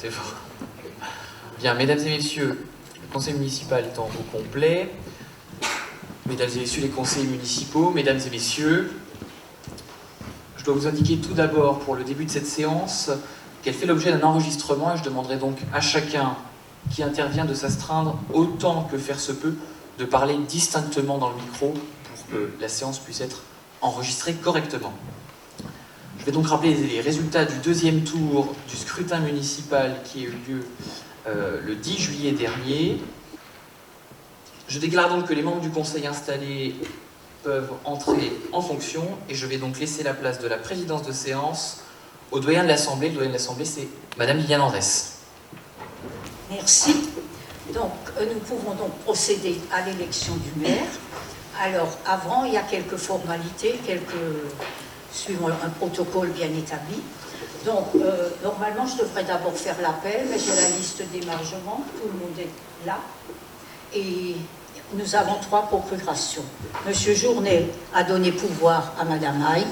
c'est fort. Bien, mesdames et messieurs, le conseil municipal est en au complet. Mesdames et messieurs les conseillers municipaux, mesdames et messieurs, je dois vous indiquer tout d'abord pour le début de cette séance qu'elle fait l'objet d'un enregistrement et je demanderai donc à chacun qui intervient de s'astreindre autant que faire se peut de parler distinctement dans le micro pour que la séance puisse être enregistrée correctement. Je vais donc rappeler les résultats du deuxième tour du scrutin municipal qui a eu lieu le 10 juillet dernier. Je déclare donc que les membres du conseil installés peuvent entrer en fonction et je vais donc laisser la place de la présidence de séance au doyen de l'Assemblée. Le doyen de l'Assemblée, c'est Madame Liliane Andrès. Merci. Donc, nous pouvons donc procéder à l'élection du maire. Alors, avant, il y a quelques formalités, suivant un protocole bien établi. Donc, normalement, je devrais d'abord faire l'appel, mais j'ai la liste d'émargement, tout le monde est là. Et nous avons 3 procurations. Monsieur Journet a donné pouvoir à Madame Haye.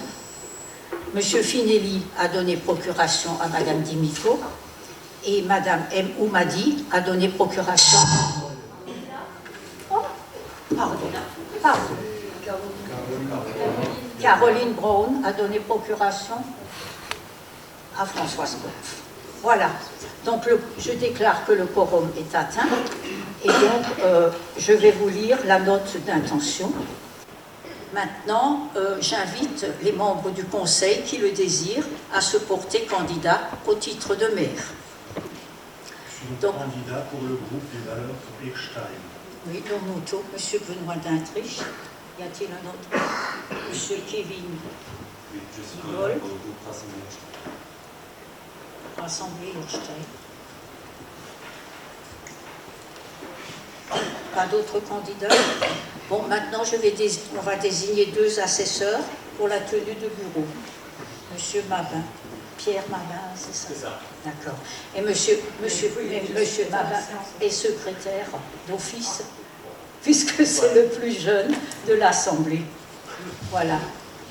Monsieur Finelli a donné procuration à Madame Dimiko. Et Madame M. Oumadi a donné procuration. Oh, pardon. Caroline Brown a donné procuration à Françoise Goff. Voilà. Donc, je déclare que le quorum est atteint. Et donc, je vais vous lire la note d'intention. Maintenant, j'invite les membres du conseil qui le désirent à se porter candidat au titre de maire. Je suis candidat pour le groupe des valeurs Eckstein. Oui, Lomoto, M. Benoît d'Intriche. Y a-t-il un autre? M. Kevin. Oui, je suis candidat pour le groupe Rassemblée Eckstein. Rassemblée Eckstein. Pas d'autres candidats? Bon, maintenant, on va désigner 2 assesseurs pour la tenue de bureau. Monsieur Mabin. Pierre Mabin, c'est ça? C'est ça. D'accord. Et monsieur Mabin est secrétaire d'office, puisque c'est le plus jeune de l'Assemblée. Voilà.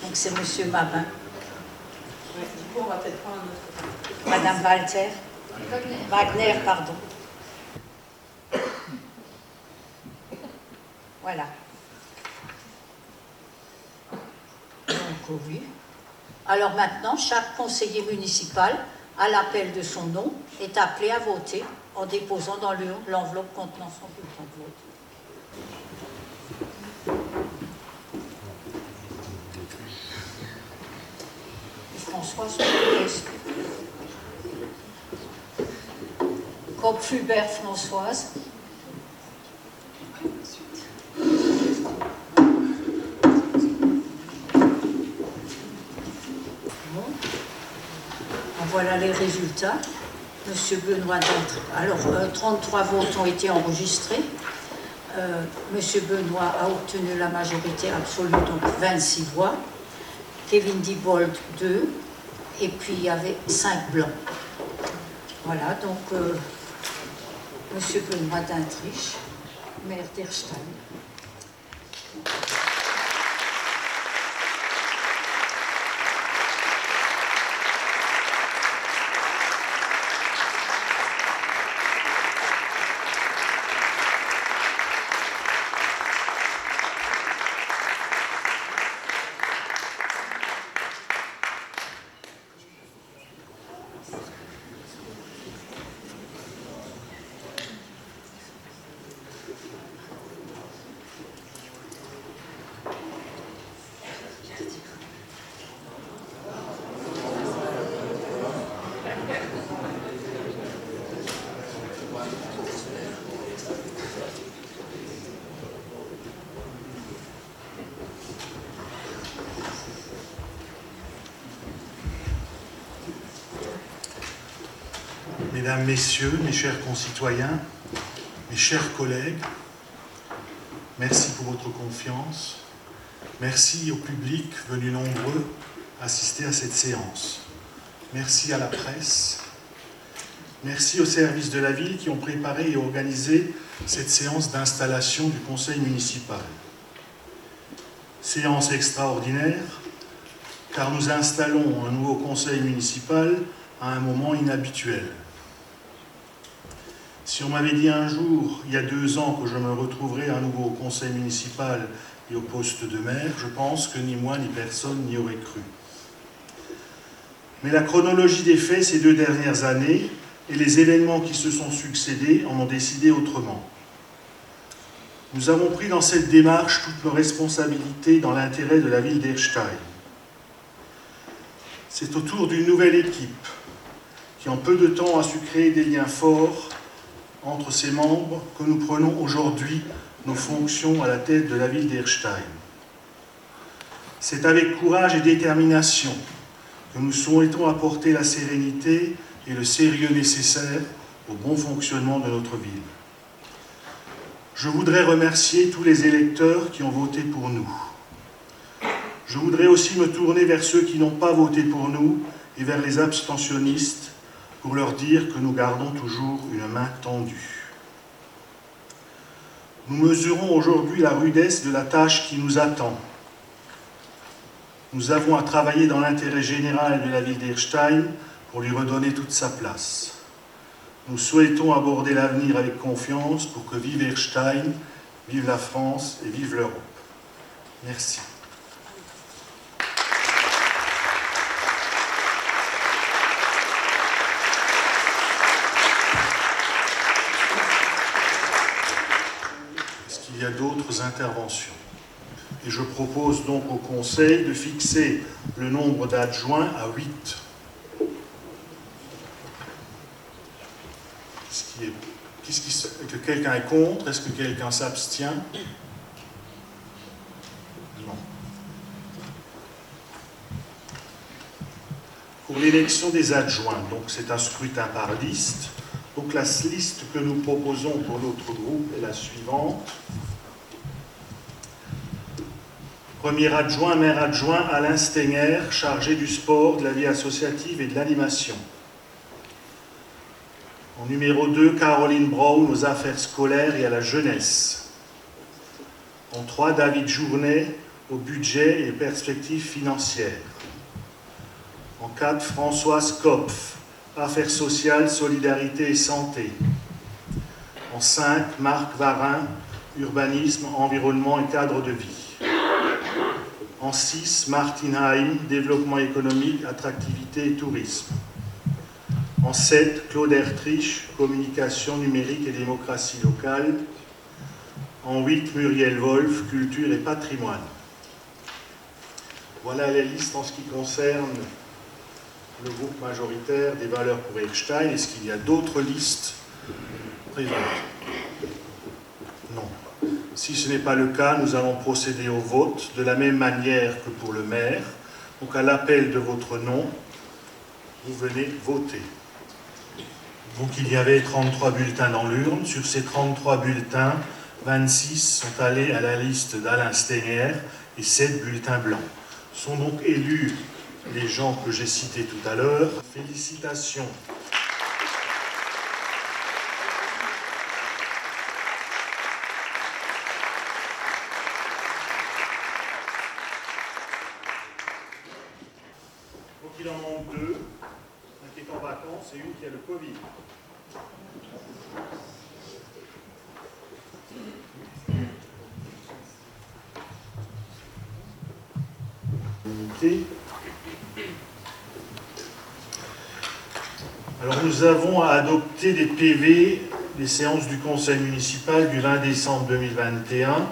Donc c'est monsieur Mabin. Ouais, du coup, on va peut-être prendre un autre. Madame Walter. Wagner, pardon. Voilà. Donc oui. Alors maintenant, chaque conseiller municipal, à l'appel de son nom, est appelé à voter en déposant dans l'enveloppe contenant son bulletin de vote. Françoise Kopf-Hubert Françoise. Voilà les résultats. Monsieur Benoît d'Intriche. Alors, 33 votes ont été enregistrés. Monsieur Benoît a obtenu la majorité absolue, donc 26 voix. Kevin Diebold, 2. Et puis, il y avait 5 blancs. Voilà, donc, Monsieur Benoît d'Intriche, maire d'Eckstein. Mesdames, Messieurs, mes chers concitoyens, mes chers collègues, merci pour votre confiance. Merci au public venu nombreux assister à cette séance. Merci à la presse. Merci aux services de la ville qui ont préparé et organisé cette séance d'installation du conseil municipal. Séance extraordinaire, car nous installons un nouveau conseil municipal à un moment inhabituel. Si on m'avait dit un jour, il y a 2 ans, que je me retrouverais à nouveau au conseil municipal et au poste de maire, je pense que ni moi ni personne n'y aurait cru. Mais la chronologie des faits ces 2 dernières années et les événements qui se sont succédés en ont décidé autrement. Nous avons pris dans cette démarche toutes nos responsabilités dans l'intérêt de la ville d'Erstein. C'est autour d'une nouvelle équipe qui en peu de temps a su créer des liens forts entre ses membres que nous prenons aujourd'hui nos fonctions à la tête de la ville d'Erstein. C'est avec courage et détermination que nous souhaitons apporter la sérénité et le sérieux nécessaires au bon fonctionnement de notre ville. Je voudrais remercier tous les électeurs qui ont voté pour nous. Je voudrais aussi me tourner vers ceux qui n'ont pas voté pour nous et vers les abstentionnistes pour leur dire que nous gardons toujours une main tendue. Nous mesurons aujourd'hui la rudesse de la tâche qui nous attend. Nous avons à travailler dans l'intérêt général de la ville d'Erstein pour lui redonner toute sa place. Nous souhaitons aborder l'avenir avec confiance pour que vive Erstein, vive la France et vive l'Europe. Merci. Est-ce qu'il y a d'autres interventions? Et je propose donc au Conseil de fixer le nombre d'adjoints à 8. Est-ce que quelqu'un est contre? Est-ce que quelqu'un s'abstient? Non. Pour l'élection des adjoints, donc c'est un scrutin par liste. Donc la liste que nous proposons pour notre groupe est la suivante. Premier adjoint, maire adjoint, Alain Stenger, chargé du sport, de la vie associative et de l'animation. En numéro 2, Caroline Brown, aux affaires scolaires et à la jeunesse. En 3, David Journet, au budget et perspectives financières. En 4, Françoise Kopf, affaires sociales, solidarité et santé. En 5, Marc Varin, urbanisme, environnement et cadre de vie. En 6, Martin Haim, développement économique, attractivité et tourisme. En 7, Claude Ertrich, communication numérique et démocratie locale. En 8, Muriel Wolf, culture et patrimoine. Voilà les listes en ce qui concerne le groupe majoritaire des valeurs pour Erstein. Est-ce qu'il y a d'autres listes présentes? Non. Si ce n'est pas le cas, nous allons procéder au vote de la même manière que pour le maire. Donc à l'appel de votre nom, vous venez voter. Donc il y avait 33 bulletins dans l'urne. Sur ces 33 bulletins, 26 sont allés à la liste d'Alain Stenger et 7 bulletins blancs. Sont donc élus les gens que j'ai cités tout à l'heure. Félicitations. Donc il en manque 2. Un qui est en vacances et une qui a le Covid. Alors nous avons à adopter des PV des séances du Conseil municipal du 20 décembre 2021,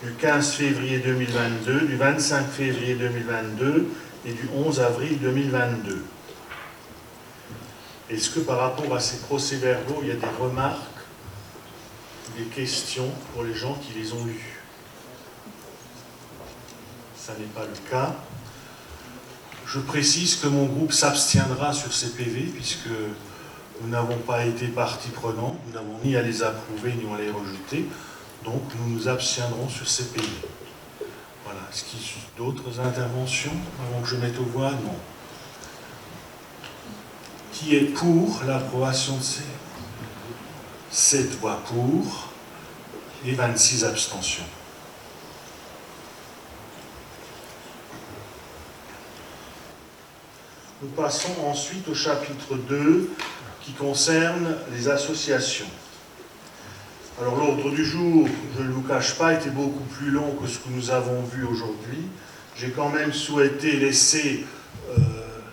du 15 février 2022, du 25 février 2022 et du 11 avril 2022. Est-ce que par rapport à ces procès-verbaux, il y a des remarques, des questions pour les gens qui les ont lus? Ça n'est pas le cas. Je précise que mon groupe s'abstiendra sur ces PV puisque nous n'avons pas été partie prenante, nous n'avons ni à les approuver ni à les rejeter, donc nous nous abstiendrons sur ces PV. Voilà. Est-ce qu'il y a d'autres interventions avant que je mette aux voix? Non. Qui est pour l'approbation de ces 7 voix pour et 26 abstentions? Nous passons ensuite au chapitre 2 qui concerne les associations. Alors l'ordre du jour, je ne vous cache pas, était beaucoup plus long que ce que nous avons vu aujourd'hui. J'ai quand même souhaité laisser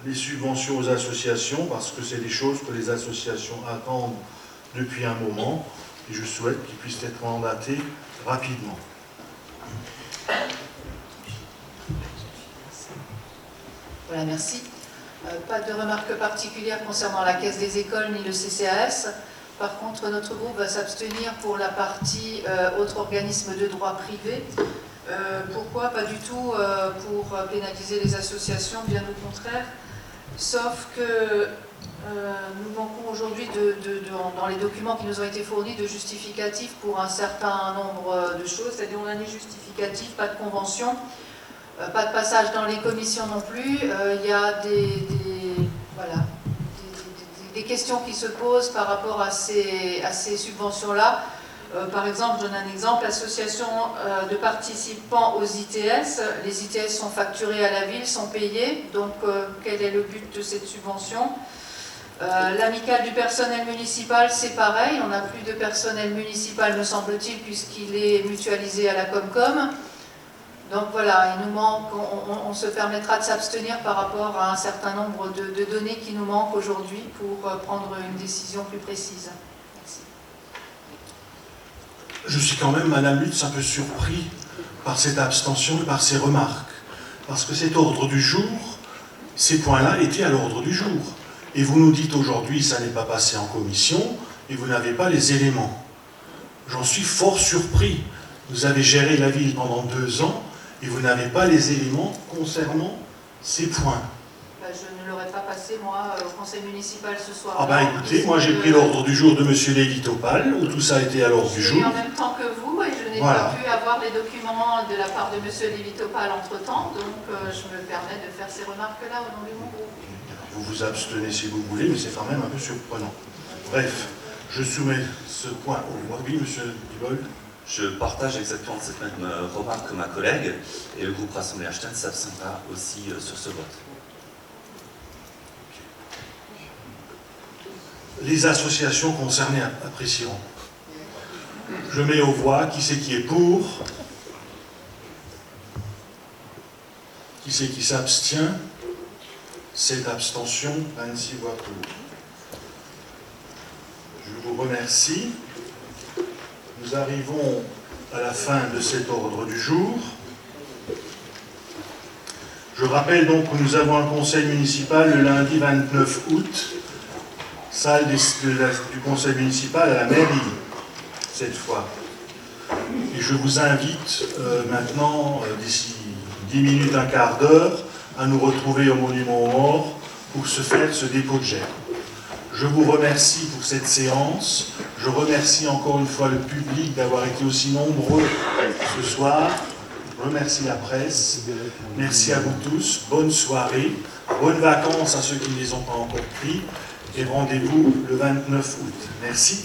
les subventions aux associations parce que c'est des choses que les associations attendent depuis un moment et je souhaite qu'ils puissent être mandatés rapidement. Voilà, merci. Pas de remarques particulières concernant la Caisse des écoles ni le CCAS. Par contre, notre groupe va s'abstenir pour la partie autres organismes de droit privé. Pourquoi? Pas du tout pour pénaliser les associations, bien au contraire. Sauf que nous manquons aujourd'hui, dans les documents qui nous ont été fournis, de justificatifs pour un certain nombre de choses. C'est-à-dire on a des justificatifs, pas de convention. Pas de passage dans les commissions non plus. Il y a des questions qui se posent par rapport à ces subventions-là. Par exemple, je donne un exemple, l'association de participants aux ITS. Les ITS sont facturés à la ville, sont payés. Donc, quel est le but de cette subvention? L'amicale du personnel municipal, c'est pareil. On n'a plus de personnel municipal, me semble-t-il, puisqu'il est mutualisé à la Comcom. Donc voilà, il nous manque, on se permettra de s'abstenir par rapport à un certain nombre de données qui nous manquent aujourd'hui pour prendre une décision plus précise. Merci. Je suis quand même, Madame Lutz, un peu surpris par cette abstention et par ces remarques. Parce que cet ordre du jour, ces points-là étaient à l'ordre du jour. Et vous nous dites aujourd'hui, ça n'est pas passé en commission, et vous n'avez pas les éléments. J'en suis fort surpris. Vous avez géré la ville pendant 2 ans, et vous n'avez pas les éléments concernant ces points. Je ne l'aurais pas passé, moi, au conseil municipal ce soir. Ah ben écoutez, moi j'ai pris l'ordre du jour de M. Lévy-Topal, où tout ça a été à l'ordre du jour. En même temps que vous, et je n'ai pas pu avoir les documents de la part de M. Lévy-Topal entre-temps, donc je me permets de faire ces remarques-là au nom de mon groupe. Vous vous abstenez si vous voulez, mais c'est quand même un peu surprenant. Bref, je soumets ce point au vote. Oui, M. Dubold. Je partage exactement cette même remarque que ma collègue, et le groupe Rassemblée Ashton s'abstiendra aussi sur ce vote. Les associations concernées apprécieront. Je mets aux voix qui c'est qui est pour, qui c'est qui s'abstient. 7 abstentions, 26 voix pour. Je vous remercie. Nous arrivons à la fin de cet ordre du jour. Je rappelle donc que nous avons un conseil municipal le lundi 29 août, salle du conseil municipal à la mairie, cette fois. Et je vous invite maintenant, d'ici 10 minutes, un quart d'heure, à nous retrouver au Monument aux Morts pour se faire ce dépôt de gerbe. Je vous remercie pour cette séance. Je remercie encore une fois le public d'avoir été aussi nombreux ce soir. Je remercie la presse. Merci à vous tous. Bonne soirée. Bonnes vacances à ceux qui ne les ont pas encore pris. Et rendez-vous le 29 août. Merci.